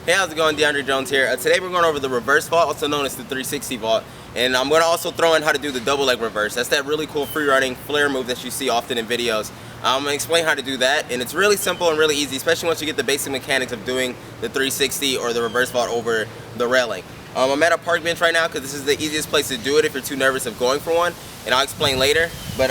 Hey, how's it going? DeAndre Jones here. Today we're going over the reverse vault, also known as the 360 vault. And I'm going to also throw in how to do the double leg reverse. That's that really cool free running flare move that you see often in videos. I'm going to explain how to do that, and it's really simple and really easy, especially once you get the basic mechanics of doing the 360 or the reverse vault over the railing. I'm at a park bench right now because this is the easiest place to do it if you're too nervous of going for one, and I'll explain later, but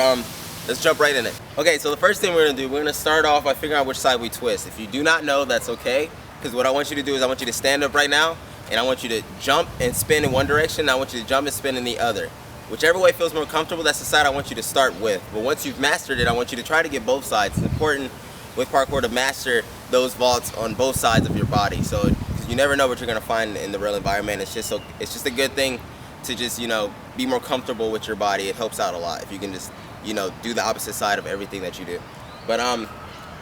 let's jump right in it. Okay, so the first thing we're going to do, we're going to start off by figuring out which side we twist. If you do not know, that's okay. Because what I want you to do is I want you to stand up right now, and I want you to jump and spin in one direction, and I want you to jump and spin in the other. Whichever way feels more comfortable, that's the side I want you to start with. But once you've mastered it, I want you to try to get both sides. It's important with parkour to master those vaults on both sides of your body. So you never know what you're going to find in the real environment. It's just a good thing to just, be more comfortable with your body. It helps out a lot if you can just, do the opposite side of everything that you do. But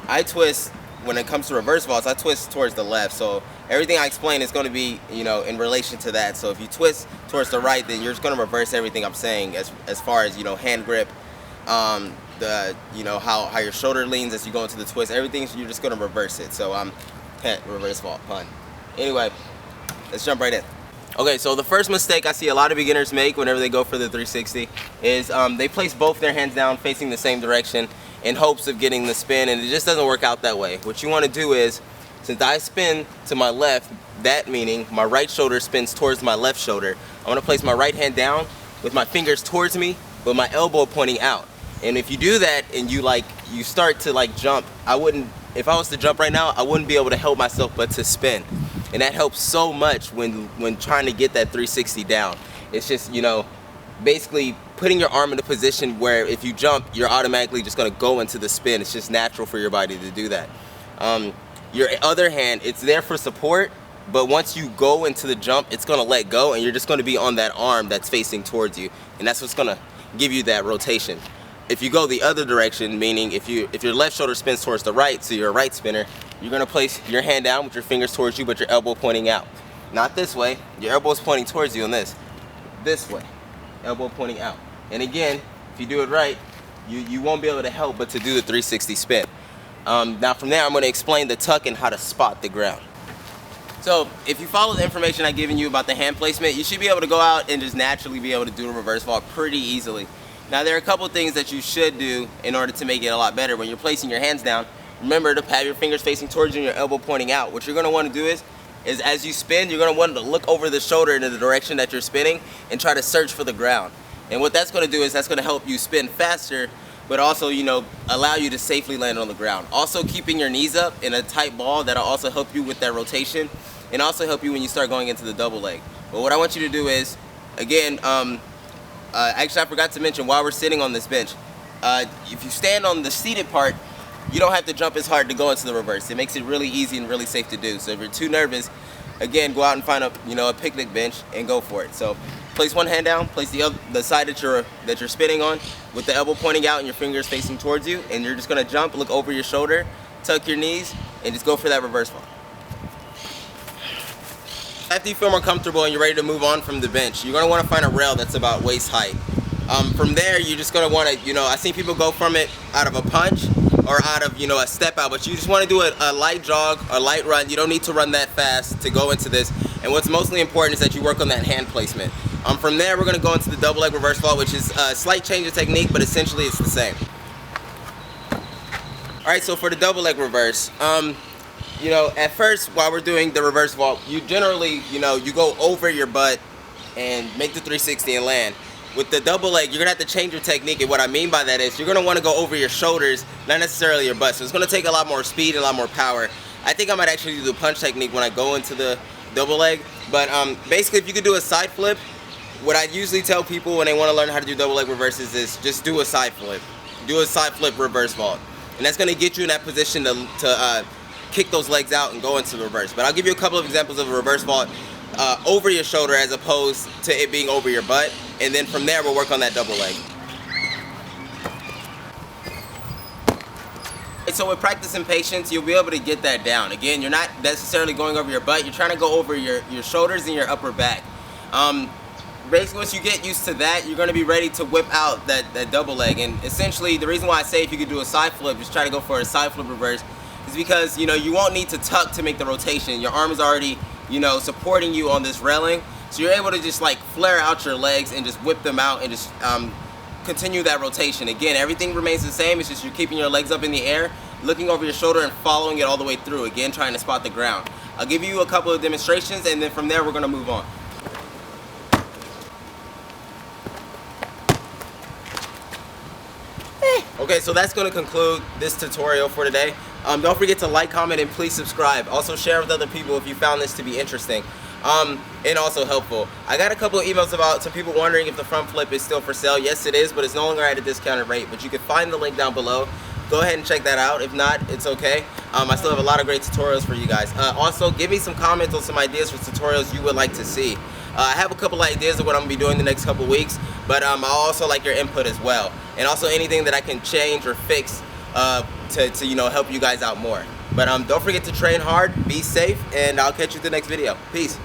I twist. When it comes to reverse vaults, I twist towards the left. So everything I explain is going to be, in relation to that. So if you twist towards the right, then you're just going to reverse everything I'm saying as far as, hand grip, how your shoulder leans as you go into the twist. Everything, you're just going to reverse it. So reverse vault, pun. Anyway, let's jump right in. Okay, so the first mistake I see a lot of beginners make whenever they go for the 360 is they place both their hands down facing the same direction in hopes of getting the spin, and it just doesn't work out that way. What you want to do is, since I spin to my left, that meaning my right shoulder spins towards my left shoulder, I want to place my right hand down with my fingers towards me, but my elbow pointing out. And if you do that and you start to jump, if I was to jump right now, I wouldn't be able to help myself but to spin. And that helps so much when trying to get that 360 down. It's just, basically putting your arm in a position where if you jump, you're automatically just going to go into the spin. It's just natural for your body to do that. Your other hand, it's there for support, but once you go into the jump, it's going to let go, and you're just going to be on that arm that's facing towards you, and that's what's going to give you that rotation. If you go the other direction, meaning if your left shoulder spins towards the right, so you're a right spinner, you're going to place your hand down with your fingers towards you, but your elbow pointing out. Not this way. Your elbow is pointing towards you on this way. Elbow pointing out. And again, if you do it right, you won't be able to help but to do the 360 spin. Now from there, I'm going to explain the tuck and how to spot the ground. So if you follow the information I've given you about the hand placement, you should be able to go out and just naturally be able to do a reverse vault pretty easily. Now there are a couple things that you should do in order to make it a lot better. When you're placing your hands down, remember to have your fingers facing towards you and your elbow pointing out. What you're going to want to do is as you spin, you're going to want to look over the shoulder into the direction that you're spinning and try to search for the ground. And what that's going to do is that's going to help you spin faster, but also, allow you to safely land on the ground. Also keeping your knees up in a tight ball, that'll also help you with that rotation and also help you when you start going into the double leg. But what I want you to do is, again, actually I forgot to mention while we're sitting on this bench, if you stand on the seated part, you don't have to jump as hard to go into the reverse. It makes it really easy and really safe to do. So if you're too nervous, again, go out and find a picnic bench and go for it. So place one hand down, place the side that you're spinning on with the elbow pointing out and your fingers facing towards you, and you're just gonna jump, look over your shoulder, tuck your knees, and just go for that reverse vault. After you feel more comfortable and you're ready to move on from the bench, you're gonna want to find a rail that's about waist height. From there, you're just gonna want to, I've seen people go from it out of a punch or out of, a step out, but you just want to do a light jog, a light run. You don't need to run that fast to go into this. And what's mostly important is that you work on that hand placement. From there, we're going to go into the double leg reverse vault, which is a slight change of technique, but essentially it's the same. All right, so for the double leg reverse, at first while we're doing the reverse vault, you generally, you go over your butt and make the 360 and land. With the double leg, you're going to have to change your technique, and what I mean by that is you're going to want to go over your shoulders, not necessarily your butt. So it's going to take a lot more speed and a lot more power. I think I might actually do the punch technique when I go into the double leg, but basically if you could do a side flip, what I usually tell people when they want to learn how to do double leg reverses is just do a side flip. Do a side flip reverse vault. And that's going to get you in that position to kick those legs out and go into the reverse. But I'll give you a couple of examples of a reverse vault over your shoulder as opposed to it being over your butt. And then from there, we'll work on that double leg. So with practice and patience, you'll be able to get that down. Again, you're not necessarily going over your butt. You're trying to go over your shoulders and your upper back. Basically, once you get used to that, you're going to be ready to whip out that double leg. And essentially, the reason why I say if you could do a side flip, just try to go for a side flip reverse, is because, you know, you won't need to tuck to make the rotation. Your arm is already, you know, supporting you on this railing. So you're able to just like flare out your legs and just whip them out and just continue that rotation. Again, everything remains the same. It's just you're keeping your legs up in the air, looking over your shoulder and following it all the way through. Again, trying to spot the ground. I'll give you a couple of demonstrations and then from there we're gonna move on. Okay, so that's going to conclude this tutorial for today. Don't forget to like, comment, and please subscribe. Also share with other people if you found this to be interesting and also helpful. I got a couple of emails about some people wondering if the front flip is still for sale. Yes, it is, but it's no longer at a discounted rate. But you can find the link down below. Go ahead and check that out. If not, it's okay. I still have a lot of great tutorials for you guys. Also, give me some comments on some ideas for tutorials you would like to see. I have a couple ideas of what I'm going to be doing the next couple weeks, but I also like your input as well. And also anything that I can change or fix to you know, help you guys out more. But don't forget to train hard, be safe, and I'll catch you in the next video. Peace.